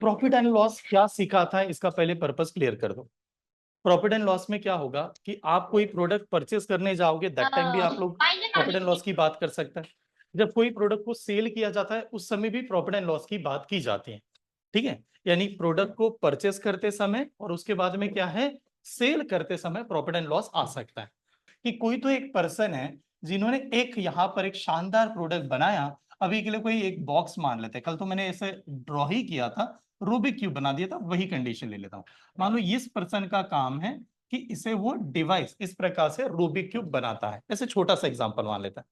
Profit and loss क्या सीखा था, इसका पहले पर्पस क्लियर कर दो। प्रॉफिट एंड लॉस में क्या होगा कि आप कोई प्रोडक्ट परचेस करने जाओगे, दैट टाइम भी आप लोग प्रॉफिट एंड लॉस की बात कर सकते हैं। जब कोई प्रोडक्ट को सेल किया जाता है उस समय भी प्रॉफिट एंड लॉस की बात की जाती है। ठीक है, यानी प्रोडक्ट को परचेस करते समय और उसके बाद में क्या है, सेल करते समय प्रॉफिट एंड लॉस आ सकता है। कि कोई तो एक पर्सन है जिन्होंने एक यहाँ पर एक शानदार प्रोडक्ट बनाया। अभी के लिए कोई एक बॉक्स मान लेते हैं, कल तो मैंने ऐसे ड्रॉ ही किया था, रूबिक क्यूब बना दिया था, वही कंडीशन ले लेता हूं। मान लो इस पर्सन का काम है कि इसे वो डिवाइस इस प्रकार से रूबिक क्यूब बनाता है, ऐसे छोटा सा एग्जांपल मान लेता है।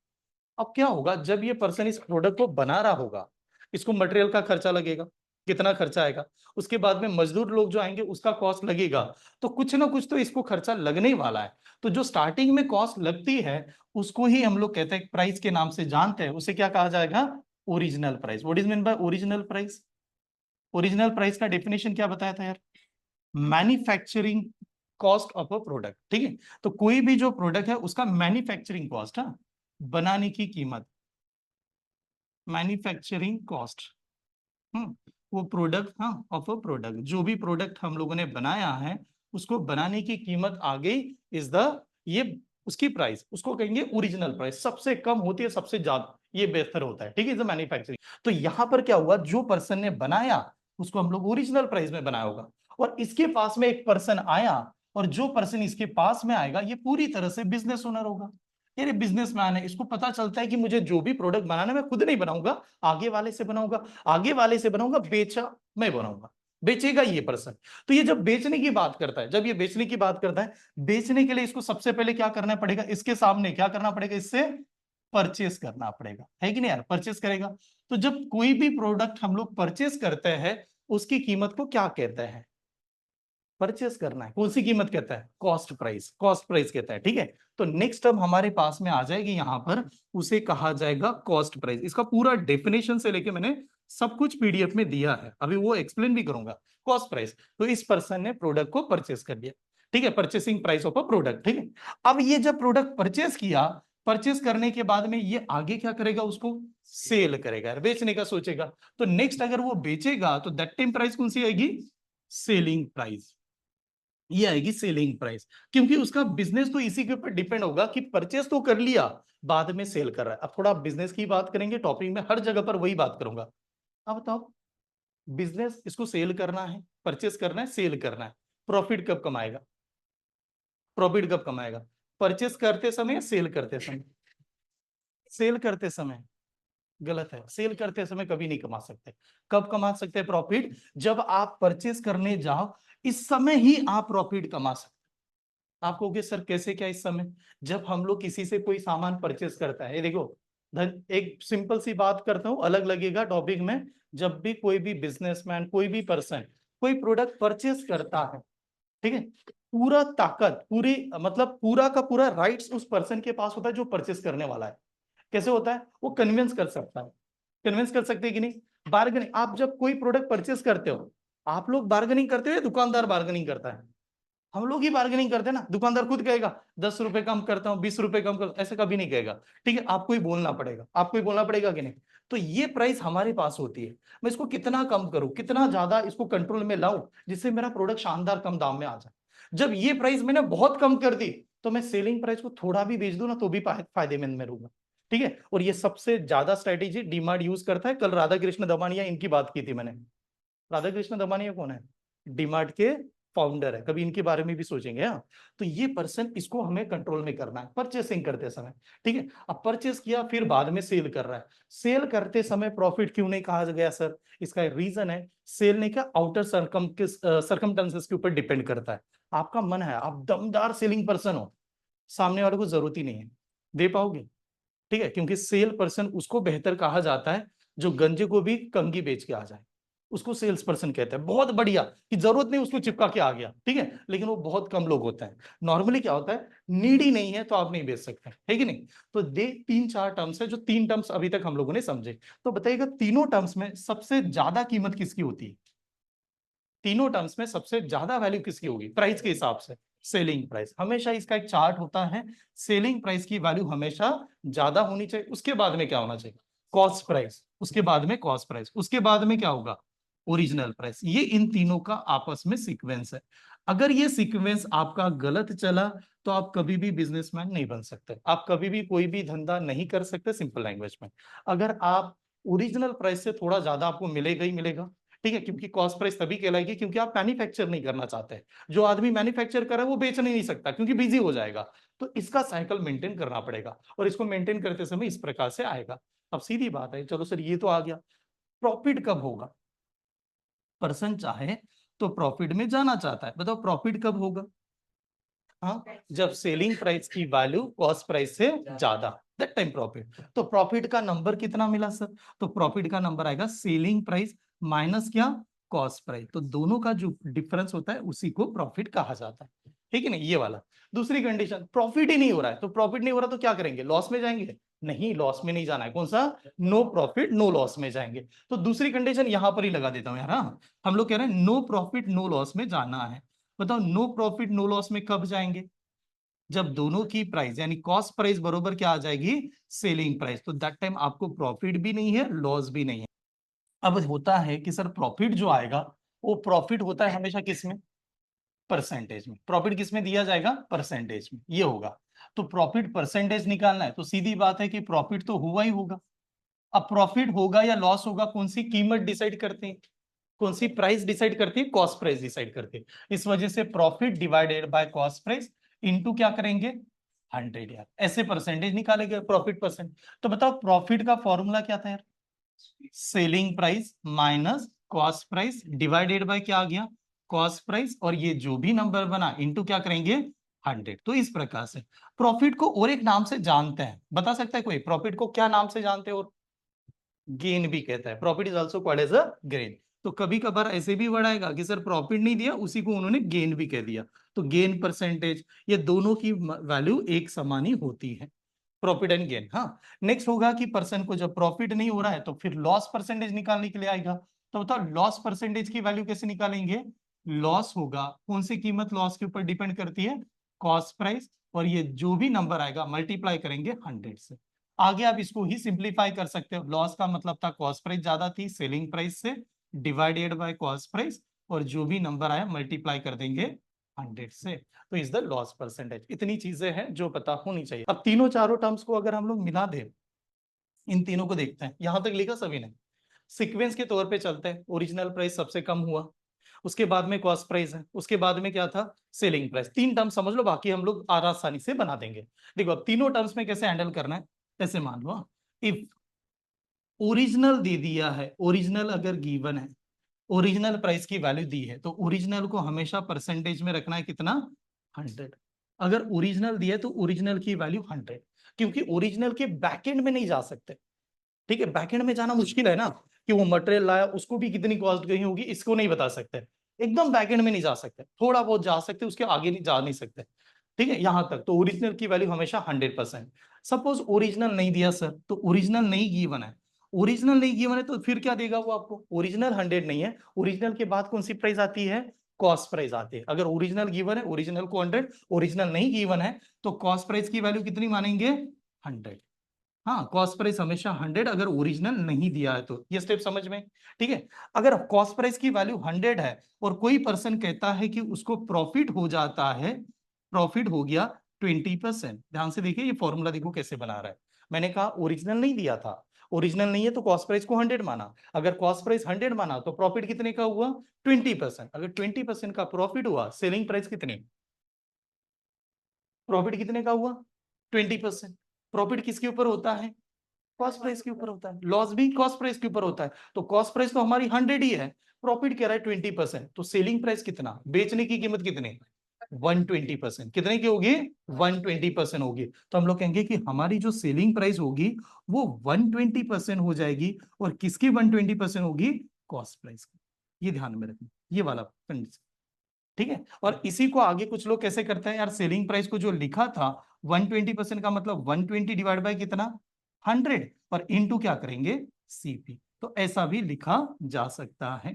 अब क्या होगा, जब ये पर्सन इस प्रोडक्ट को बना रहा होगा, इसको मटेरियल का खर्चा लगेगा, कितना खर्चा आएगा, उसके बाद में मजदूर लोग जो आएंगे उसका कॉस्ट लगेगा, तो कुछ ना कुछ तो इसको खर्चा लगने ही वाला है। तो जो स्टार्टिंग में कॉस्ट लगती है उसको ही हम लोग कहते हैं, प्राइस के नाम से जानते हैं, उसे क्या कहा जाएगा, original price. What is mean by original price? Original price का डेफिनेशन क्या बताया था यार, manufacturing cost of a product. ठीक है, तो कोई भी जो प्रोडक्ट है उसका मैन्युफैक्चरिंग कॉस्ट, हाँ, बनाने की कीमत, मैन्युफैक्चरिंग कॉस्ट। वो प्रोडक्ट, हाँ, ऑफ अ प्रोडक्ट, जो भी प्रोडक्ट हम लोगों ने बनाया है उसको बनाने की कीमत आ गई, इज द, ये उसकी प्राइस, उसको कहेंगे ओरिजिनल प्राइस। सबसे कम होती है, सबसे ज्यादा ये बेहतर होता है। ठीक है, इज मैन्युफैक्चरिंग। तो यहां पर क्या हुआ, जो पर्सन ने बनाया उसको हम लोग ओरिजिनल प्राइस में बनाया होगा, और इसके पास में एक पर्सन आया, और जो पर्सन इसके पास में आएगा ये पूरी तरह से बिजनेस ओनर होगा। ये बिजनेसमैन है, इसको पता चलता है कि मुझे जो भी प्रोडक्ट बनाना है मैं खुद नहीं बनाऊंगा, आगे वाले से बनाऊंगा, आगे वाले से बनाऊंगा, बेचा मैं बनाऊंगा, बेचेगा ये पर्सन। तो ये जब बेचने की बात करता है, जब ये बेचने की बात करता है, बेचने के लिए इसको सबसे पहले क्या करना पड़ेगा, इसके सामने क्या करना पड़ेगा, इससे परचेस करना पड़ेगा, है कि नहीं यार, परचेस करेगा। तो जब कोई भी प्रोडक्ट हम लोग परचेस करते हैं उसकी कीमत को क्या कहते हैं, परचेस करना है, कौन सी कीमत कहता है, कॉस्ट प्राइस, कॉस्ट प्राइस कहता है। ठीक है, तो नेक्स्ट टर्म हमारे पास में आ जाएगी यहां पर, उसे कहा जाएगा कॉस्ट प्राइस। इसका पूरा डेफिनेशन से लेके मैंने सब कुछ पीडीएफ में दिया है, अभी वो एक्सप्लेन भी करूंगा। कॉस्ट प्राइस, तो इस पर्सन ने प्रोडक्ट को परचेस कर लिया। ठीक है, purchasing price of a product. ठीक है, अब ये जब प्रोडक्ट परचेस किया, परचेस करने के बाद में ये आगे क्या करेगा, उसको सेल करेगा, बेचने का सोचेगा। तो नेक्स्ट अगर वो बेचेगा तो दैट टाइम प्राइस कौन सी आएगी, सेलिंग प्राइस, ये आएगी सेलिंग प्राइस। क्योंकि उसका बिजनेस तो इसी के ऊपर डिपेंड होगा कि परचेस तो कर लिया, बाद में सेल कर रहा है। अब थोड़ा बिजनेस की बात करेंगे, टॉपिक में हर जगह पर वही बात करूंगा। अब बताओ, बिजनेस, इसको सेल करना है, परचेस करना है, सेल करना है, प्रॉफिट कब कमाएगा, प्रॉफिट कब कमाएगा, परचेस करते समय या सेल करते समय, सेल करते समय। गलत है, सेल करते समय कभी नहीं कमा सकते। कब कमा सकते हैं प्रॉफिट, जब आप परचेस करने जाओ, इस समय ही आप प्रॉफिट कमा सकते। आप कहोगे सर कैसे, क्या इस समय, जब हम लोग किसी से कोई सामान परचेस करता है, ये देखो, धन, एक सिंपल सी बात करता हूं, अलग लगेगा टॉपिक में। जब भी कोई भी बिजनेसमैन, कोई भी पर्सन कोई प्रोडक्ट परचेस करता है, ठीक है, पूरा ताकत, पूरी मतलब पूरा का पूरा राइट्स उस पर्सन के पास होता है जो परचेस करने वाला है। कैसे होता है, वो कन्विंस कर सकता है, कन्विंस कर सकते हैं कि नहीं। बार्गेनिंग, आप जब कोई प्रोडक्ट परचेस करते हो, आप लोग बार्गेनिंग करते हो या दुकानदार बार्गेनिंग करता है, हम लोग ही बार्गेनिंग करते हैं ना। दुकानदार खुद कहेगा 10 रुपए कम करता हूँ, 20 रुपए कम कर, ऐसे कभी नहीं कहेगा। ठीक है, आपको ही बोलना पड़ेगा, आपको ही बोलना पड़ेगा कि नहीं। तो ये प्राइस हमारे पास होती है, मैं इसको कितना कम करूं, कितना ज्यादा इसको कंट्रोल में लाऊं जिससे मेरा प्रोडक्ट शानदार कम दाम में आ जाए। जब ये प्राइस मैंने बहुत कम कर दी, तो मैं सेलिंग प्राइस को थोड़ा भी बेच दूं ना तो भी फायदेमंद में रहूंगा। ठीक है, और ये सबसे ज्यादा स्ट्रेटेजी डीमार्ट यूज करता है। कल राधा कृष्ण दमानिया इनकी बात की थी मैंने। राधा कृष्ण दमानिया कौन है, डीमार्ट के फाउंडर है, कभी इनके बारे में भी सोचेंगे। हाँ, तो ये पर्सन, इसको हमें कंट्रोल में करना है परचेसिंग करते समय। ठीक है, अब परचेस किया, फिर बाद में सेल कर रहा है, सेल करते समय प्रॉफिट क्यों नहीं कहा गया सर, इसका रीजन है, सेल ने क्या आउटर सरकमस्टेंसेस के ऊपर डिपेंड करता है। आपका मन है, आप दमदार सेलिंग पर्सन हो, सामने वाले को जरूरत ही नहीं है, दे पाओगे। ठीक है, क्योंकि सेल पर्सन उसको बेहतर कहा जाता है जो गंजे को भी कंगी बेच के आ जाए, उसको सेल्स पर्सन कहते हैं। बहुत बढ़िया, कि जरूरत नहीं उसको चिपका के आ गया, ठीक है, लेकिन वो बहुत कम लोग होते हैं। नॉर्मली क्या होता है, नीड ही नहीं है तो आप नहीं बेच सकते, है कि नहीं। तो दे तीन चार टर्म्स है, जो तीन टर्म्स अभी तक हम लोगों ने समझे। तो बताइएगा, तीनों टर्म्स में सबसे ज्यादा कीमत किसकी होती है, तीनों टर्म्स में सबसे ज्यादा वैल्यू किसकी होगी प्राइस के हिसाब से, सेलिंग प्राइस। हमेशा इसका एक चार्ट होता है, सेलिंग प्राइस की वैल्यू हमेशा ज्यादा होनी चाहिए, उसके बाद में क्या होना चाहिए, कॉस्ट प्राइस, उसके बाद में कॉस्ट प्राइस, उसके बाद में क्या होगा, ओरिजिनल प्राइस। ये इन तीनों का आपस में सीक्वेंस है। अगर ये सीक्वेंस आपका गलत चला तो आप कभी भी बिजनेसमैन नहीं बन सकते, आप कभी भी कोई भी धंधा नहीं कर सकते सिंपल लैंग्वेज में। अगर आप ओरिजिनल प्राइस से थोड़ा ज्यादा आपको मिलेगा ही मिलेगा, ठीक है, क्योंकि कॉस्ट प्राइस तभी कहलाएगी क्योंकि आप मैन्युफैक्चर नहीं करना चाहते। जो आदमी मैन्युफैक्चर कर रहा है वो बेच नहीं सकता क्योंकि बिजी हो जाएगा। तो इसका साइकिल मेंटेन करना पड़ेगा और इसको मेंटेन करते समय इस प्रकार से आएगा। अब सीधी बात है, चलो सर ये तो आ गया, प्रॉफिट कब होगा? पर्सन चाहे तो प्रॉफिट में जाना चाहता है, बताओ प्रॉफिट कब होगा? हाँ, जब सेलिंग प्राइस की वैल्यू कॉस्ट प्राइस से ज्यादा, दैट टाइम प्रॉफिट। तो प्रॉफिट का नंबर कितना मिला सर? तो प्रॉफिट का नंबर आएगा सेलिंग प्राइस माइनस क्या, कॉस्ट प्राइस। तो दोनों का जो डिफरेंस होता है उसी को प्रॉफिट कहा जाता है, ठीक है ना, ये वाला। दूसरी कंडीशन, प्रॉफिट ही नहीं हो रहा है, तो प्रॉफिट नहीं हो रहा तो क्या करेंगे, लॉस में जाएंगे? नहीं, लॉस में नहीं जाना है। कौन सा? नो प्रॉफिट नो लॉस में जाएंगे। तो दूसरी कंडीशन यहां पर ही लगा देता हूं यार। हाँ, हम लोग कह रहे हैं नो प्रॉफिट नो लॉस में जाना है। बताओ नो प्रॉफिट नो लॉस में कब जाएंगे? जब दोनों की प्राइस यानी कॉस्ट प्राइस बरोबर क्या आ जाएगी, सेलिंग प्राइस। तो दैट टाइम आपको प्रॉफिट भी नहीं है लॉस भी नहीं है। अब होता है कि सर प्रॉफिट जो आएगा वो प्रॉफिट होता है हमेशा किस में, परसेंटेज में। प्रॉफिट किस में दिया जाएगा, परसेंटेज में, ये होगा। तो प्रॉफिट परसेंटेज निकालना है तो सीधी बात है कि प्रॉफिट तो हुआ ही होगा। अब प्रॉफिट होगा या लॉस होगा, कौन सी कीमत डिसाइड करते हैं, कौन सी प्राइस डिसाइड करती है, कॉस्ट प्राइस डिसाइड करती है। इस वजह से profit divided by cost price into क्या करेंगे, 100 यार, ऐसे परसेंटेज निकालेंगे प्रॉफिट परसेंट। तो बताओ प्रॉफिट का फॉर्मूला क्या था यार, selling price minus cost price divided by क्या आ गया, कॉस्ट प्राइस, और ये जो भी नंबर बना इनटू क्या करेंगे, 100। तो इस प्रकार से प्रॉफिट को और एक नाम से जानते हैं, बता सकता है कोई प्रॉफिट को क्या नाम से जानते हैं? और गेन भी कहता है, profit is also called as a gain. तो कभी कभार ऐसे भी वर्ड आएगा कि सर प्रॉफिट नहीं दिया, उसी को उन्होंने गेन भी कह दिया। तो गेन परसेंटेज, ये दोनों की वैल्यू एक समान ही होती है, प्रॉफिट एंड गेन। हाँ, नेक्स्ट होगा कि पर्सन को जब प्रॉफिट नहीं हो रहा है तो फिर लॉस परसेंटेज निकालने के लिए आएगा। तो बताओ लॉस परसेंटेज की वैल्यू कैसे निकालेंगे? लॉस होगा, कौन सी कीमत लॉस के ऊपर डिपेंड करती है, कॉस्ट प्राइस, और ये जो भी नंबर आएगा मल्टीप्लाई करेंगे 100 से। आगे आप इसको ही सिंप्लीफाई कर सकते हो, लॉस का मतलब था कॉस्ट प्राइस ज्यादा थी सेलिंग प्राइस से, डिवाइडेड बाय कॉस्ट प्राइस, और जो भी नंबर आया मल्टीप्लाई कर देंगे 100 से। तो इज द लॉस परसेंटेज। इतनी चीजें हैं जो पता होनी चाहिए। अब तीनों चारों टर्म्स को अगर हम लोग मिला दें, इन तीनों को देखते हैं, यहां तक लिखा सभी ने, सीक्वेंस के तौर पे चलते हैं। ओरिजिनल प्राइस सबसे कम हुआ, उसके बाद में कॉस्ट प्राइस है, उसके बाद में क्या था, सेलिंग प्राइस। तीन टर्म समझ लो, बाकी हम लोग आसानी से बना देंगे। देखो अब तीनों टर्म्स में कैसे हैंडल करना है, ऐसे मान लो इफ ओरिजिनल दे दिया है, ओरिजिनल अगर गिवन है, ओरिजिनल प्राइस की वैल्यू दी है, तो ओरिजिनल को हमेशा परसेंटेज में रखना है, कितना, 100। अगर ओरिजिनल दिया है तो ओरिजिनल की वैल्यू 100, क्योंकि ओरिजिनल के बैकएंड में नहीं जा सकते, ठीक है, बैकएंड में जाना मुश्किल है ना, कि वो मटेरियल लाया उसको भी कितनी कॉस्ट गई होगी इसको नहीं बता सकते, एकदम बैकएंड में नहीं जा सकते, थोड़ा बहुत जा सकते, उसके आगे नहीं जा नहीं सकते, ठीक है, यहां तक। तो ओरिजिनल की वैल्यू हमेशा 100%। सपोज ओरिजिनल नहीं दिया सर, तो ओरिजिनल नहीं गिवन है, ओरिजिनल नहीं गिवन है तो फिर क्या देगा वो आपको, ओरिजिनल 100 नहीं है, ओरिजिनल के बाद कौन सी प्राइस आती है, कॉस्ट प्राइस आती है। अगर ओरिजिनल गिवन है ओरिजिनल को 100, ओरिजिनल नहीं गिवन है तो कॉस्ट प्राइस की वैल्यू कितनी मानेंगे, 100। हाँ, कॉस्ट प्राइस हमेशा 100 अगर ओरिजिनल नहीं दिया है तो, ये स्टेप समझ में, ठीक है। अगर कॉस्ट प्राइस की वैल्यू 100 है और कोई पर्सन कहता है कि उसको प्रॉफिट हो जाता है, प्रॉफिट हो गया 20%, ध्यान से देखिए ये फॉर्मूला देखो कैसे बना रहा है। मैंने कहा ओरिजिनल नहीं दिया था, ओरिजिनल नहीं है तो कॉस्ट प्राइस को 100 माना, अगर कॉस्ट प्राइस 100 माना तो प्रॉफिट कितने का हुआ, 20%। अगर 20% का प्रॉफिट हुआ, सेलिंग प्राइस कितनी, प्रॉफिट कितने का हुआ, 20%। प्रॉफिट किसके ऊपर होता है, कॉस्ट प्राइस के ऊपर होता है, लॉस भी कॉस्ट प्राइस के ऊपर होता है। तो कॉस्ट प्राइस तो हमारी 100 ही है, प्रॉफिट कह रहा है 20%, तो सेलिंग प्राइस कितना, बेचने की कीमत कितनी, 120%। कितने की होगी, 120% होगी। तो हम लोग कहेंगे कि हमारी जो सेलिंग प्राइस होगी वो 120% हो जाएगी, और किसकी 120% होगी, कॉस्ट प्राइस की। ये ध्यान में रखना, ये वाला कंडीशन, ठीक है। और इसी को आगे कुछ लोग कैसे करते हैं यार, सेलिंग प्राइस को जो लिखा था 120% का मतलब 120 डिवाइड बाय कितना, 100, और इनटू क्या करेंगे, सीपी। तो ऐसा भी लिखा जा सकता है।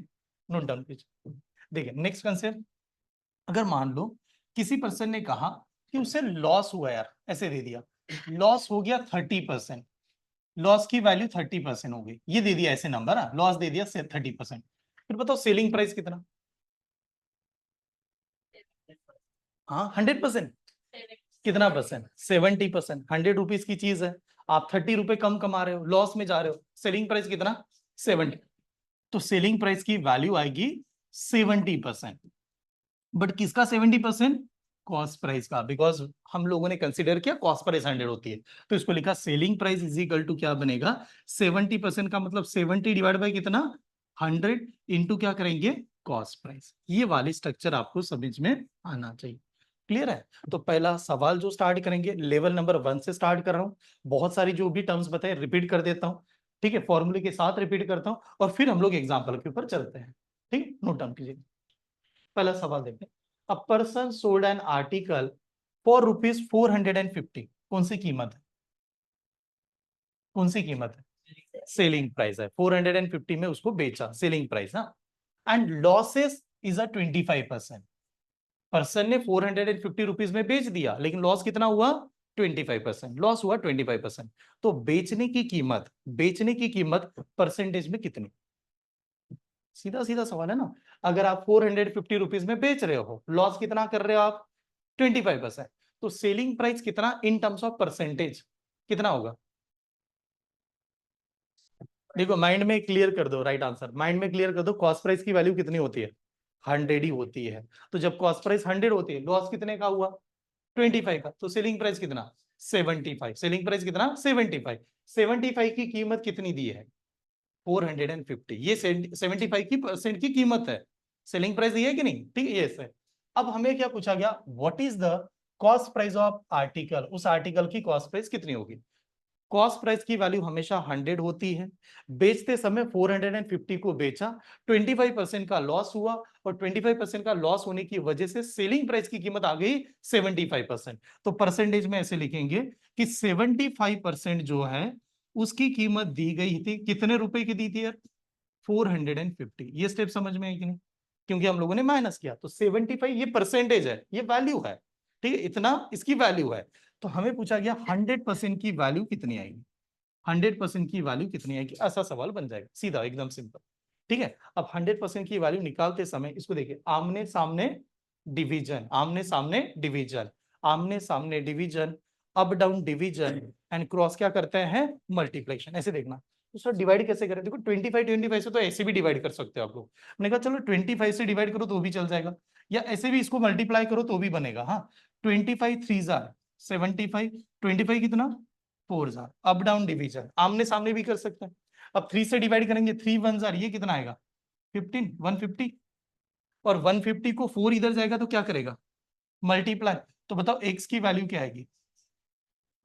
नोट डाउन कीजिए। देखिए नेक्स्ट कंसेप्ट, अगर मान लो किसी पर्सन ने कहा कि उसे लॉस हुआ यार, ऐसे दे दिया, लॉस हो गया 30%, लॉस की वैल्यू 30% हो गई, ये दे दिया ऐसे नंबर, लॉस दे दिया 30%। फिर बताओ सेलिंग प्राइस कितना? हाँ 100%। कितना परसेंट? 70%। 100 रुपीज की चीज है, आप 30 रुपए कम कमा रहे हो, लॉस में जा रहे हो, सेलिंग प्राइस कितना? 70। तो सेलिंग प्राइस की वैल्यू आएगी 70%। बट किसका 70%? कॉस्ट प्राइस का, बिकॉज हम लोगों ने कंसिडर किया कॉस्ट प्राइस 100 होती है, तो इसको लिखा selling price is equal to क्या बनेगा? 70% का मतलब 70 डिवाइड बाय कितना? 100 इंटू क्या करेंगे? Cost price. ये वाली स्ट्रक्चर आपको समझ में आना चाहिए। क्लियर है? तो पहला सवाल जो स्टार्ट करेंगे, लेवल नंबर 1 से स्टार्ट कर रहा हूं। बहुत सारी जो भी टर्म्स बताए रिपीट कर देता हूं, ठीक है, फॉर्मूले के साथ रिपीट करता हूं, और फिर हम लोग एग्जाम्पल के ऊपर चलते हैं। ठीक, नोट डाउन कीजिए। पहला सवाल देखते हैं। A person sold an article for ₹450। कौन सी कीमत है? कौन सी कीमत है? सेलिंग प्राइस है। 450 में उसको बेचा, सेलिंग प्राइस ना। And losses is a 25%। Person ने 450 रुपीज में बेच दिया, लेकिन लॉस कितना हुआ? 25%। लॉस हुआ 25%। तो बेचने की कीमत, बेचने की कीमत परसेंटेज में कितनी? सीधा सीधा सवाल है ना। अगर आप 450 रुपीज में बेच रहे हो, लॉस कितना कर रहे हो आप? 25%। तो सेलिंग प्राइस कितना इन टर्म्स ऑफ परसेंटेज कितना होगा? देखो माइंड में क्लियर कर दो, राइट आंसर माइंड में क्लियर कर दो। कॉस्ट प्राइस की वैल्यू कितनी होती है? 100 ही होती है। तो जब कॉस्ट प्राइस 100 होती है, लॉस कितने का हुआ? 25 का। तो सेलिंग प्राइस कितना? 75। सेलिंग प्राइस कितना? 75। 75 की कीमत कितनी दी है? 450। ये 75 की परसेंट की कीमत है। सेलिंग प्राइस ये है कि नहीं? ठीक है, ये है। अब हमें क्या पूछा गया? What is the cost price of article? उस आर्टिकल की कॉस्ट प्राइस कितनी होगी? कॉस्ट प्राइस की वैल्यू हमेशा 100 होती है। बेचते समय 450 को बेचा, 25% का लॉस हुआ, और 25% का लॉस होने की वजह से सेलिंग प्राइस की कीमत आ गई 75%। तो परसेंटेज में ऐसे लिखेंगे कि 75% जो है उसकी कीमत दी गई थी, कितने रुपए की दी थी यार? 450। ये स्टेप समझ में है कि नहीं? क्योंकि हम लोगों ने माइनस किया, तो 75 ये परसेंटेज है, ये वैल्यू है। ठीक है, इतना इसकी वैल्यू है। तो हमें पूछा गया 100% की वैल्यू कितनी आएगी? 100% की वैल्यू कितनी आएगी? ऐसा सवाल बन जाएगा, सीधा एकदम सिंपल। ठीक है, अब 100% की वैल्यू निकालते समय इसको देखिए, आमने सामने डिवीजन, आमने सामने डिवीजन, आमने सामने division, up down division, and cross क्या करते हैं? मल्टीप्लिकेशन। ऐसे देखना। तो सर डिवाइड कैसे करें? देखो 25 से तो ऐसे भी डिवाइड कर सकते हो आप लोग। मैंने कहा चलो 25 से डिवाइड करो तो भी चल जाएगा, या ऐसे भी इसको मल्टीप्लाई करो तो भी बनेगा। हाँ, 25 3 जार 75, 25 कितना? 4 जार। अप डाउन डिवीजन, आमने सामने भी कर सकते हैं। अब 3 से डिवाइड करेंगे, 3 1 जार, ये कितना आएगा? 15, 150। और 150 को 4 इधर जाएगा तो क्या करेगा? मल्टीप्लाई। तो बताओ एक्स की वैल्यू क्या आएगी?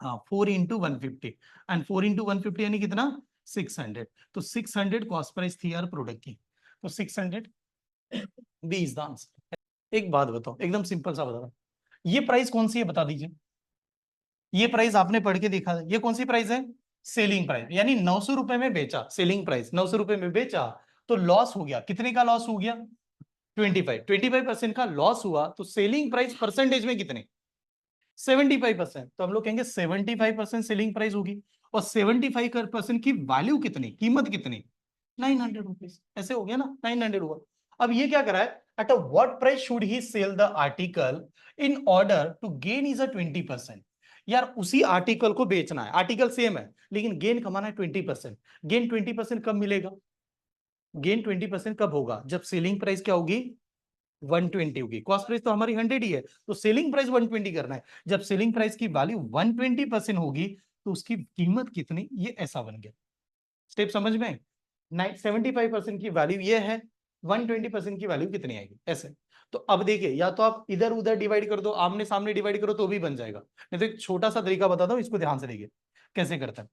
हाँ, 4 इंटू 150, एंड 4 इंटू 150 यानी कितना? 600। तो 600 कॉस्ट प्राइस थी यार प्रोडक्ट की। तो 600 बी इज द आंसर। एक बात बताओ, एकदम सिंपल सा बता रहा हूं, ये प्राइस कौन सी है बता दीजिए। ये प्राइस आपने पढ़ के देखा है, ये कौन सी प्राइस है? Selling price. यानी 900 रुपए में बेचा, सेलिंग प्राइस 900 रुपए में बेचा, तो लॉस हो गया, कितने का लॉस हो गया? 25% का लॉस हुआ, तो सेलिंग प्राइस परसेंटेज में कितने? 75%। तो हम लोग कहेंगे 75% सेलिंग प्राइस होगी, और 75% की वैल्यू कितनी, कीमत कितनी? 900 रुपीज। ऐसे हो गया ना, 900 हुआ। अब ये क्या करा है? At a what price should he sell the article in order to gain is a 20%। यार उसी आर्टिकल को बेचना है, आर्टिकल सेम है, लेकिन गेन कमाना है 20%। गेन 20% कब मिलेगा? गेन 20% कब होगा? जब सेलिंग प्राइस क्या होगी? 120 होगी। कॉस्ट प्राइस तो हमारी 100 ही है, तो सेलिंग प्राइस 120 करना है। जब सेलिंग प्राइस की वैल्यू 120% होगी, तो उसकी कीमत कितनी? ये ऐसा बन गया। स्टेप समझ में? 75% की वैल्यू ये है, 120% की वैल्यू कितनी आएगी? ऐसे। तो अब देखिए, या तो आप इधर उधर डिवाइड कर दो, आमने सामने डिवाइड करो तो भी बन जाएगा, नहीं तो एक छोटा सा तरीका बताता हूं, इसको ध्यान से देखिए कैसे करता है।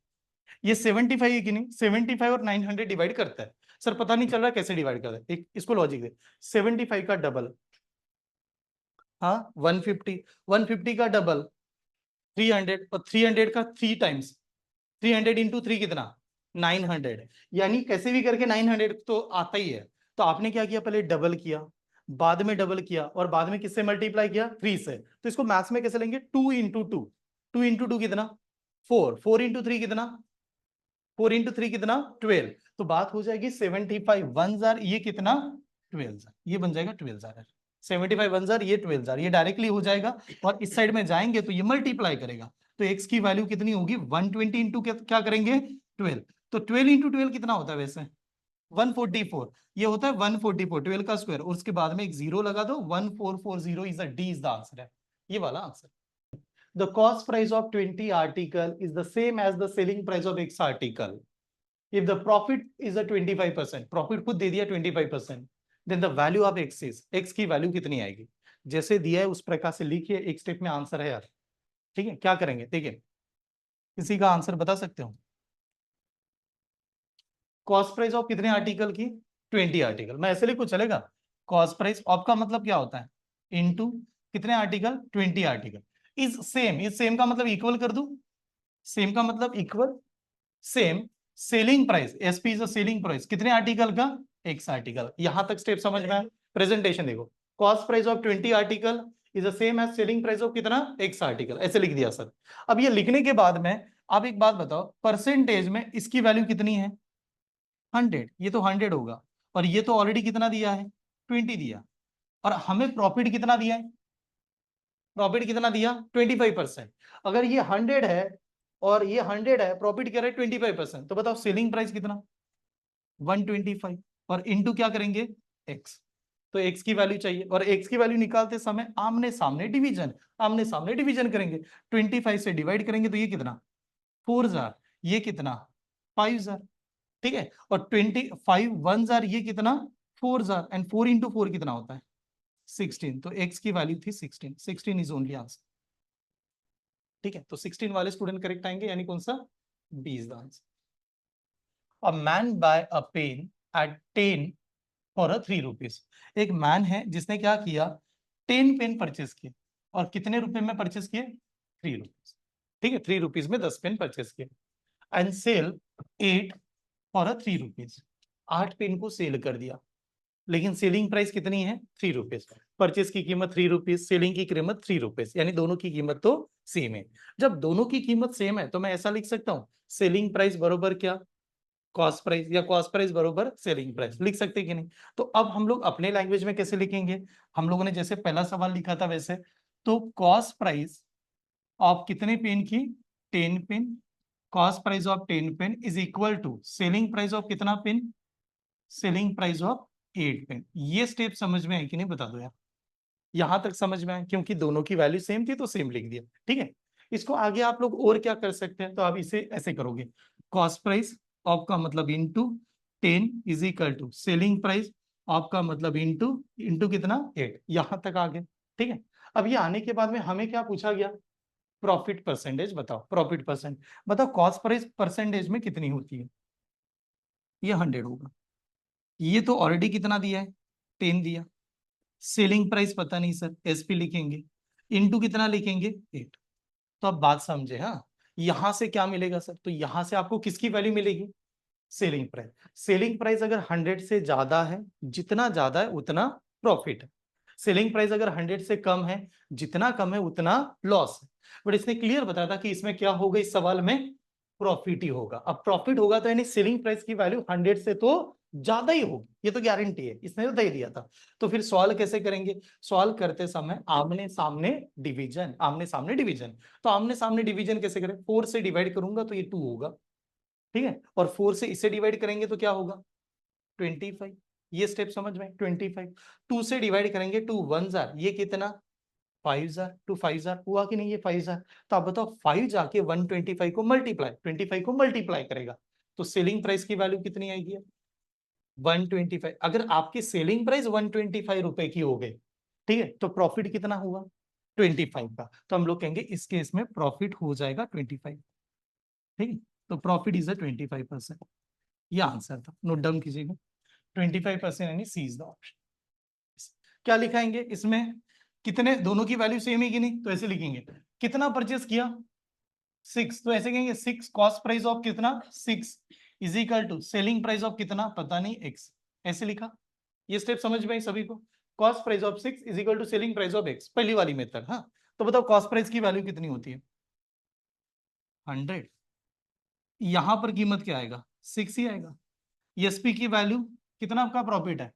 ये 75 है कि नहीं? 75 और 900 डिवाइड करता है। सर पता नहीं चल रहा कैसे डिवाइड करता है, एक इसको लॉजिक दे। 75 का डबल, हाँ 150, 150 का डबल 300, और 300 का 3 टाइम्स, 300 इंटू 3 कितना? 900। यानी कैसे भी करके 900 तो आता ही है। तो आपने क्या किया? पहले डबल किया, बाद में डबल किया, और बाद में किससे मल्टीप्लाई किया? 3 से। तो इसको मैथ्स में कैसे लेंगे? 2 इंटू 2, 2 इंटू 2 कितना? 4, 4 इंटू 3 कितना? 4 इंटू 3 कितना 12, तो बात हो जाएगी 75 1000, ये कितना 12000, ये बन जाएगा 12000। 75 1000 ये 12000, ये डायरेक्टली हो जाएगा। और इस साइड में जाएंगे तो ये मल्टीप्लाई करेगा, तो x की वैल्यू कितनी होगी 120 इंटू क्या करेंगे 12, तो 12 इंटू 12 कितना होता है वैसे 144, ये होता है 144 12 का स्क्वायर, और उसके बाद में एक जीरो लगा दो 1440 is D is the answer है, ये वाला answer. The cost price of 20 article is the same as the selling price of X article. If the profit is a 25%, profit खुद दे दिया 25%, then the value of X is, X की value कितनी आएगी, जैसे दिया है उस प्रकार से लिखिए, एक स्टेप में आंसर है यार। ठीक है, क्या करेंगे देखिए, किसी का आंसर बता सकते हो? कॉस्ट प्राइस ऑफ कितने आर्टिकल की 20 आर्टिकल, मैं ऐसे लिखूं चलेगा? कॉस्ट प्राइस ऑफ का मतलब क्या होता है इनटू कितने आर्टिकल 20 आर्टिकल, इज सेम का मतलब इक्वल कर दूं, सेम का मतलब equal, same selling price, SP is selling price कितने आर्टिकल का एक्स आर्टिकल, यहां तक स्टेप समझ में आया? प्रेजेंटेशन देखो, cost price of 20 article is the same as selling price of कितना एक्स आर्टिकल, ऐसे लिख दिया सर। अब ये लिखने के बाद में आप एक बात बताओ, परसेंटेज में इसकी वैल्यू कितनी है 100, ये तो 100 होगा, और ये तो ऑलरेडी कितना दिया है 20 दिया, और हमें प्रॉफिट कितना दिया है, प्रॉफिट कितना दिया 25%। अगर ये 100 है और ये 100 है, प्रॉफिट क्या है 25%, तो बताओ सेलिंग प्राइस कितना 125, और इनटू क्या करेंगे एक्स, तो एक्स की वैल्यू चाहिए, और एक्स की वैल्यू निकालते समय आमने सामने डिवीजन करेंगे, 25 से डिवाइड करेंगे तो ये कितना 4000, ये कितना 5000, ठीक है, और 25 1000 ये कितना 4000, एंड 4 इंटू 4 कितना होता है 16, तो x की वैल्यू थी 16 इज ओनली आंसर। ठीक है, तो 16 वाले स्टूडेंट करेक्ट आएंगे, यानी कौन सा B is the answer. A man buy a pen at 10 for 3 rupees, एक मैन है जिसने क्या किया 10 पेन परचेस किए, और कितने रुपए में परचेस किए 3 रुपीज, ठीक है 3 रुपीज में 10 पेन परचेस किए, and sell 8 for 3 rupees, 8 pen को सेल कर दिया, लेकिन सेलिंग प्राइस कितनी है 3 रुपीज, परचेस की कीमत 3 रुपीज, सेलिंग की कीमत 3 रुपीज, यानी दोनों की कीमत तो सेम है। जब दोनों की कीमत सेम है तो मैं ऐसा लिख सकता हूं, सेलिंग प्राइस बरोबर क्या कॉस्ट प्राइस, या कॉस्ट प्राइस बरोबर सेलिंग प्राइस, लिख सकते कि नहीं? तो अब हम लोग अपने लैंग्वेज में कैसे लिखेंगे, हम लोगों ने जैसे पहला सवाल लिखा था वैसे, तो कॉस्ट प्राइस ऑफ कितने पेन की 10 pen, cost price of 10 pen is equal to selling price of कितना pen, selling price of 8 pen. ये स्टेप समझ में है कि नहीं बता दो यार, यहां तक समझ में आए, क्योंकि दोनों की वैल्यू सेम थी तो सेम लिख दिया। ठीक है, इसको आगे आप लोग और क्या कर सकते हैं, तो आप इसे ऐसे करोगे, कॉस्ट प्राइस ऑफ का मतलब into 10 is equal to selling price of का मतलब इंटू इंटू कितना 8, यहां तक आ गए। ठीक है, अब ये आने के बाद में हमें क्या पूछा गया, प्रॉफिट परसेंटेज बताओ, प्रॉफिट परसेंट बताओ, कॉस्ट प्राइस परसेंटेज में कितनी होती है, ये 100 होगा, ये तो ऑलरेडी कितना दिया है 10 दिया, सेलिंग प्राइस पता नहीं सर, एसपी लिखेंगे, इनटू कितना लिखेंगे 8, तो अब बात समझे, हाँ यहां से क्या मिलेगा सर, तो यहां से आपको किसकी वैल्यू मिलेगी सेलिंग प्राइस, सेलिंग प्राइस अगर 100 से ज्यादा है, जितना ज्यादा है उतना प्रॉफिट है, सेलिंग प्राइस अगर 100 से कम है, जितना कम है उतना लॉस है। बट इसने क्लियर बताया था कि इसमें क्या होगा, इस सवाल में प्रॉफिट ही होगा, अब प्रॉफिट होगा तो यानी सेलिंग प्राइस की वैल्यू 100 से तो ज्यादा ही होगी, ये तो गारंटी है, इसने तो दे दिया था। तो फिर सॉल्व कैसे करेंगे, सॉल्व करते समय आमने सामने डिवीजन, आमने सामने डिवीजन, तो आमने सामने डिवीजन कैसे करें, 4 से डिवाइड करूंगा तो ये 2 होगा, ठीक है, और 4 से इसे डिवाइड करेंगे तो क्या होगा 25, ये स्टेप समझ में 25, 2 से डिवाइड करेंगे 2 1 जार, ये कितना 5000, 2 5000 हुआ कि नहीं, ये 5000, तो आप बताओ 5 जाके 125 को मल्टीप्लाई 25 को मल्टीप्लाई करेगा, तो सेलिंग प्राइस की वैल्यू कितनी आएगी 125, अगर आपकी सेलिंग प्राइस 125 रुपए की हो गई, ठीक है, तो प्रॉफिट कितना हुआ 25 का, तो हम लोग कहेंगे इस केस में प्रॉफिट हो जाएगा 25, ठीक है, तो प्रॉफिट इज 25%, ये आंसर था, नोट डाउन कीजिएगा 25%, यानी सी इज द ऑप्शन। क्या लिखाएंगे इसमें, कितने, दोनों की वैल्यू सेम है कि नहीं, तो ऐसे लिखेंगे कितना परचेस किया 6, तो ऐसे कहेंगे 6 कॉस्ट प्राइस ऑफ कितना 6 is equal to selling price of कितना पता नहीं x, ऐसे लिखा, ये स्टेप समझ में आई सभी को, cost price of 6 is equal to selling price of x, पहली वाली मेथड। हाँ, तो बताओ कॉस्ट प्राइस की वैल्यू कितनी होती है 100, यहां पर कीमत क्या आएगा, 6 ही आएगा। एसपी की वैल्यू कितना आपका प्रॉफिट है,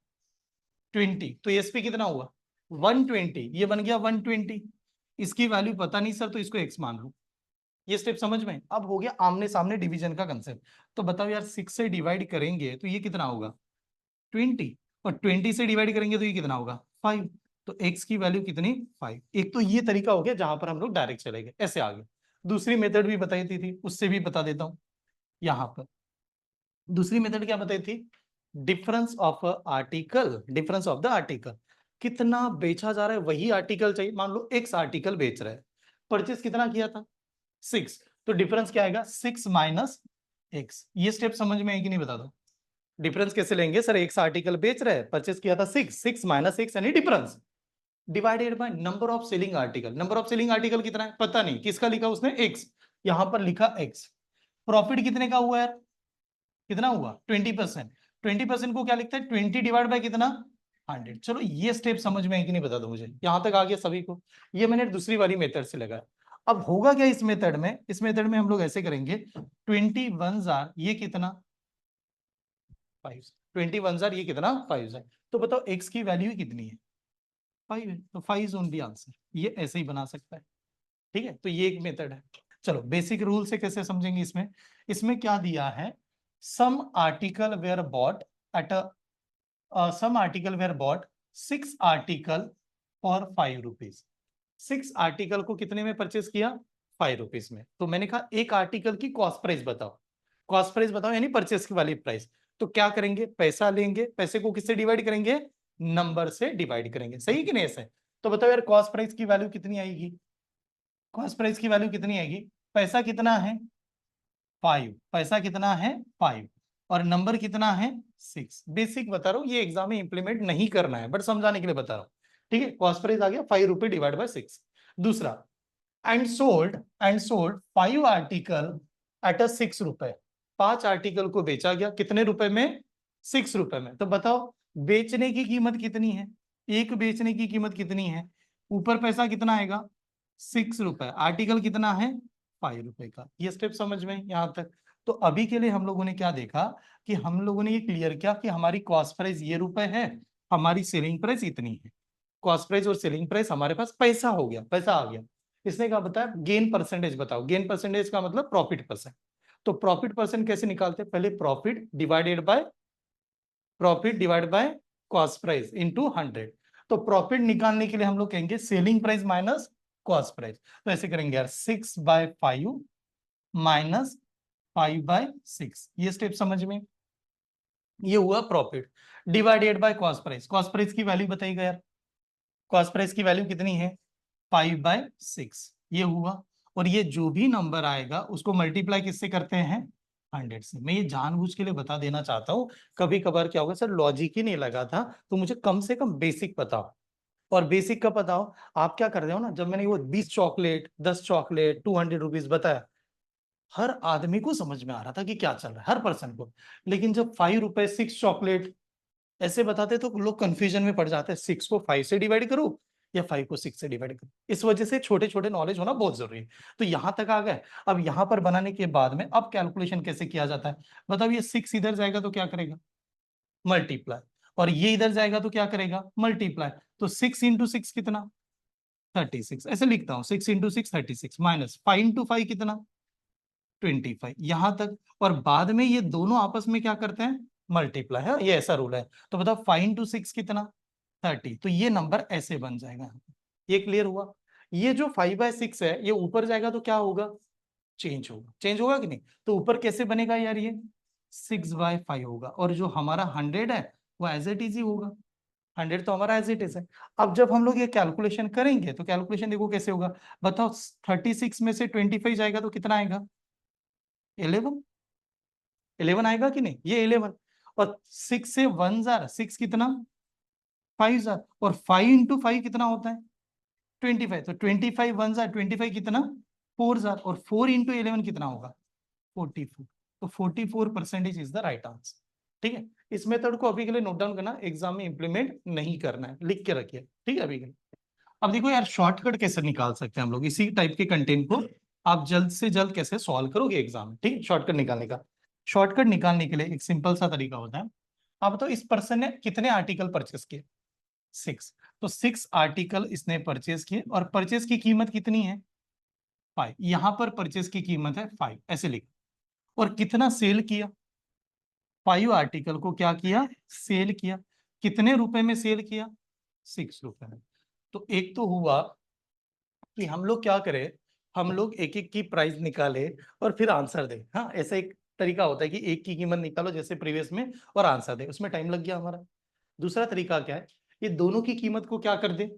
20, तो एसपी कितना हुआ 120, ये बन गया 120। इसकी वैल्यू पता नहीं सर, तो इसको एक्स मान लो। ये स्टेप समझ में अब हो गया आमने सामने डिवीजन का कंसेप्ट। तो बताओ यार 6 से डिवाइड करेंगे तो ये कितना होगा 20, और 20 से डिवाइड करेंगे तो ये कितना होगा 5। तो x की वैल्यू कितनी 5। एक तो ये तरीका हो गया जहां पर हम लोग डायरेक्ट चले गए, ऐसे आ गए। दूसरी मेथड भी बताई थी उससे भी बता देता हूं। यहाँ पर दूसरी मेथड क्या बताई थी, difference of article, difference of the article, कितना बेचा जा रहा है वही आर्टिकल चाहिए। मान लो एक्स आर्टिकल बेच रहा है, परचेस कितना किया था 6, तो डिफरेंस क्या आएगा 6 माइनस एक्स। ये स्टेप समझ में आएगी नहीं बता दो। डिफरेंस कैसे लेंगे सर, एक्स आर्टिकल बेच रहा है, परचेस किया था 6, 6 माइनस एक्स यानी difference, divided by number of selling article. Number of selling article कितना है पता नहीं, किसका लिखा उसने एक्स, यहां पर लिखा एक्स। प्रॉफिट कितने का हुआ यार, कितना हुआ 20%। 20% को क्या लिखता है 20 डिवाइड बाय कितना 100। चलो ये स्टेप समझ में है कि नहीं बता दो मुझे, यहां तक आ गया सभी को। ये मैंने दूसरी वाली मेथड से लगाया। अब होगा क्या इस मेथड में, इस मेथड में हम लोग ऐसे करेंगे 21 जार ये कितना 5, 21 जार ये कितना 5 है। तो बताओ एक्स की वैल्यू कितनी है 5 है, तो 5 इज ओनली आंसर। ये ऐसे ही बना सकता है, ठीक है। तो ये एक मेथड है। चलो बेसिक रूल से कैसे समझेंगे इसमें, इसमें क्या दिया है, some article were bought at some article were bought 6 article for 5 rupees. 6 article को कितने में परचेस किया 5 रुपीज में। तो मैंने कहा एक आर्टिकल की कॉस्ट प्राइस बताओ, कॉस्ट प्राइस बताओ यानी परचेस की वाली प्राइस। तो क्या करेंगे, पैसा लेंगे, पैसे को किससे डिवाइड करेंगे, नंबर से डिवाइड करेंगे, सही कि नहीं ऐसे। तो बताओ यार कॉस्ट प्राइस की वैल्यू कितनी आएगी, कॉस्ट प्राइस की वैल्यू कितनी आएगी, पैसा कितना है 5, पैसा कितना है 5, और नंबर कितना है 6। बेसिक बता रहा हूं, ये एग्जाम में इंप्लीमेंट नहीं करना है बट समझाने के लिए बता रहा हूं, ठीक है। कॉस्ट प्राइस आ गया 5 रुपए डिवाइड बाय 6। दूसरा, and sold 5 article at a 6 रुपए, 5 आर्टिकल को बेचा गया कितने रुपए में 6 रुपए में। तो बताओ बेचने की कीमत कितनी है, एक बेचने की कीमत कितनी है, ऊपर पैसा कितना आएगा 6 रुपए, आर्टिकल कितना है 5 रुपए का। ये स्टेप समझ में यहां तक। तो अभी के लिए हम लोगों ने क्या देखा कि हम लोगों ने ये क्लियर किया कि हमारी कॉस्ट प्राइस ये रुपए है, हमारी सेलिंग प्राइस इतनी है। कॉस्ट प्राइस और सेलिंग प्राइस हमारे पास पैसा हो गया, पैसा आ गया। इसने क्या बताया गेन परसेंटेज बताओ, गेन परसेंटेज का मतलब प्रॉफिट परसेंट। तो प्रॉफिट परसेंट कैसे निकालते हैं, पहले profit divide by cost price into 100। तो प्रॉफिट निकालने के लिए हम लोग कहेंगे selling price minus cost price. तो ऐसे करेंगे यार 6/5 माइनस 5/6, ये स्टेप समझ में। ये हुआ profit divided by cost price. Cost price की वैल्यू बताइएगा यार, कॉस्ट प्राइस की वैल्यू कितनी है 5/6, ये हुआ। और ये जो भी नंबर आएगा उसको मल्टीप्लाई किससे करते हैं 100 से। मैं ये जानबूझ के लिए बता देना चाहता हूँ, कभी कभार क्या होगा सर लॉजिक ही नहीं लगा था, तो मुझे कम से कम बेसिक बताओ। और बेसिक का बताओ, आप क्या कर रहे हो ना, जब मैंने वो 20 चॉकलेट 10 चॉकलेट 200 रुपीज बताया, हर आदमी को समझ में आ रहा था कि क्या चल रहा है, हर पर्सन को। लेकिन जब 5 रुपए 6 चॉकलेट ऐसे बताते तो लोग कंफ्यूजन में पड़ जाते हैं, 6 को 5 से डिवाइड करो या 5 को 6 से डिवाइड करो। इस वजह से छोटे छोटे नॉलेज होना बहुत जरूरी है। तो यहां तक आ गए। अब यहां पर बनाने के बाद में अब कैलकुलेशन कैसे किया जाता है बताओ। ये 6 इधर जाएगा तो क्या करेगा मल्टीप्लाई, और ये इधर जाएगा तो क्या करेगा मल्टीप्लाई। तो 6 × 6 कितना 36, ऐसे लिखता हूँ 6 × 6 36 माइनस 5 × 5 कितना 25, यहां तक। और बाद में ये दोनों आपस में क्या करते हैं मल्टीप्लाई, है ये ऐसा रूल है। तो बताओ 5 × 6 कितना 30, तो ये नंबर ऐसे बन जाएगा। ये क्लियर हुआ। ये जो 5/6 है ये ऊपर जाएगा तो क्या होगा चेंज होगा, चेंज होगा कि नहीं। तो ऊपर कैसे बनेगा यार, ये 6/5 होगा, और जो हमारा 100 है वो एज इट इज ही होगा। 100 तो हमारा एज इट इज है। अब जब हम लोग ये कैलकुलेशन करेंगे तो कैलकुलेशन देखो कैसे होगा बताओ। 36 में से 25 जाएगा तो कितना आएगा 11, 11 आएगा कि नहीं, ये 11। और 6 से 1 जार 6 कितना 5 जार, और 5 × 5 कितना होता है 25। तो 25 1 जार 25 कितना 4 जार, और 4 × 11 कितना होगा 44। तो 44% इज द राइट आंसर, ठीक है। इस मेथड को अभी के लिए नोट डाउन करना, एग्जाम में इंप्लीमेंट नहीं करना है, लिख के रखिए, ठीक है। अभी के लिए अब देखो यार शॉर्टकट कैसे निकाल सकते हैं हम लोग इसी टाइप के कंटेंट को। आप जल्द से जल्द कैसे सॉल्व करोगे एग्जाम में, ठीक है। शॉर्टकट निकालने का, शॉर्टकट निकालने के लिए एक सिंपल सा तरीका होता है। आप बताओ इस पर्सन ने कितने आर्टिकल परचेस किए, 6। तो 6 आर्टिकल इसने परचेस किए और परचेस की कीमत कितनी है, 5। यहां पर परचेस की कीमत है 5, ऐसे लिख। और कितना सेल किया, 5 आर्टिकल को क्या किया, सेल किया। कितने रुपए में सेल किया, 6 रुपए में। तो एक तो हुआ कि हम लोग क्या करें, हम लोग एक एक की प्राइस निकाले और फिर आंसर दे। हाँ, ऐसा एक तरीका होता है कि एक की कीमत निकालो जैसे प्रीवियस में और आंसर दे, उसमें टाइम लग गया हमारा। दूसरा तरीका क्या है, ये दोनों की कीमत को क्या कर दे,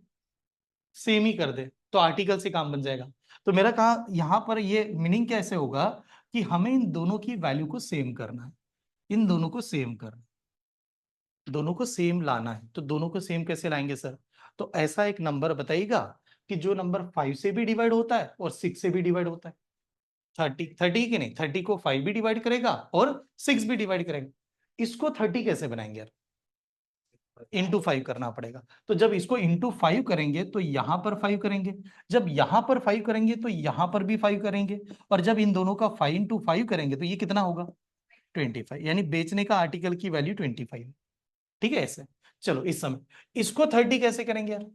सेम ही कर दे, तो आर्टिकल से काम बन जाएगा। तो मेरा कहा यहां पर ये मीनिंग कैसे होगा कि हमें इन दोनों की वैल्यू को सेम करना है, इन दोनों को सेम करना, दोनों को सेम लाना है। तो दोनों को सेम कैसे लाएंगे सर, तो ऐसा एक नंबर बताइएगा कि जो नंबर 5 से भी डिवाइड होता है और 6 से भी डिवाइड होता है। 30 की नहीं, 30 को 5 भी डिवाइड करेगा और 6 भी डिवाइड करेगा। इसको 30 कैसे बनाएंगे यार, इंटू 5 करना पड़ेगा। तो जब इसको इंटू 5 करेंगे तो यहां पर 5 करेंगे, जब यहां पर 5 करेंगे तो यहां पर भी 5 करेंगे, और जब इन दोनों का 5 इंटू 5 करेंगे तो ये कितना होगा, 25। यानी बेचने का आर्टिकल की वैल्यू 25, ठीक है ऐसे। चलो इस समय इसको 30 कैसे करेंगे यार,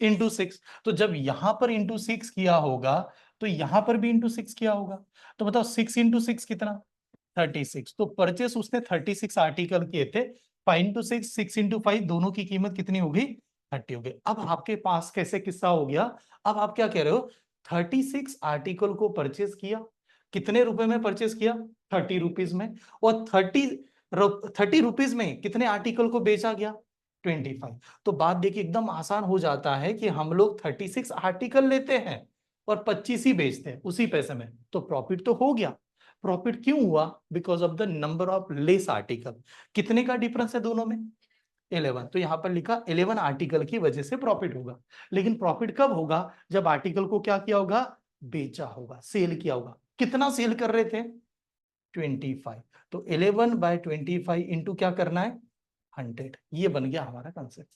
इंटू 6। तो जब यहां पर इंटू 6 किया होगा तो यहां पर भी इंटू 6 किया होगा। तो बताओ 6 इंटू 6 कितना, 36। तो परचेस उसने 36 आर्टिकल किए थे, 5 इंटू 6, 6 इंटू 5, दोनों की कीमत कितनी होगी, 30 हो गई। अब आपके पास कैसे किस्सा हो गया, अब आप क्या कह रहे हो, 36 आर्टिकल को परचेस किया, कितने रुपए में परचेस किया, 30 रुपीज में, और 30 रुपीज में कितने आर्टिकल को बेचा गया, 25। तो बात देखिए एकदम आसान हो जाता है कि हम लोग 36 आर्टिकल लेते हैं और 25 ही बेचते हैं उसी पैसे में, तो प्रॉफिट तो हो गया। प्रॉफिट क्यों हुआ, because of the number of less article. कितने का डिफरेंस है दोनों में, 11। तो यहां पर लिखा 11 आर्टिकल की वजह से प्रॉफिट होगा। लेकिन प्रॉफिट कब होगा, जब आर्टिकल को क्या किया होगा, बेचा होगा, सेल किया होगा। कितना सेल कर रहे थे, 25। तो 11/25 इंटू क्या करना है, 100। ये बन गया हमारा कंसेप्ट।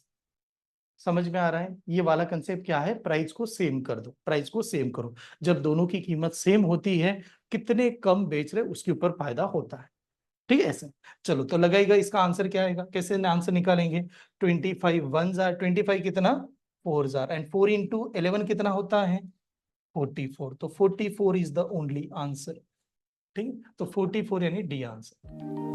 समझ में आ रहा है, ये वाला कंसेप्ट क्या है, प्राइस को सेम कर दो, प्राइस को सेम करो। जब दोनों की कीमत सेम होती है, कितने कम बेच रहे उसके ऊपर फायदा होता है, ठीक है ऐसे। चलो तो लगाइएगा, इसका आंसर क्या आएगा, कैसे आंसर निकालेंगे, 25 वन जार 25 कितना, 4 जार, एंड 4 इंटू 11 कितना होता है, 44। तो 44 इज द ओनली आंसर, ठीक है। तो 44 यानी डी आंसर।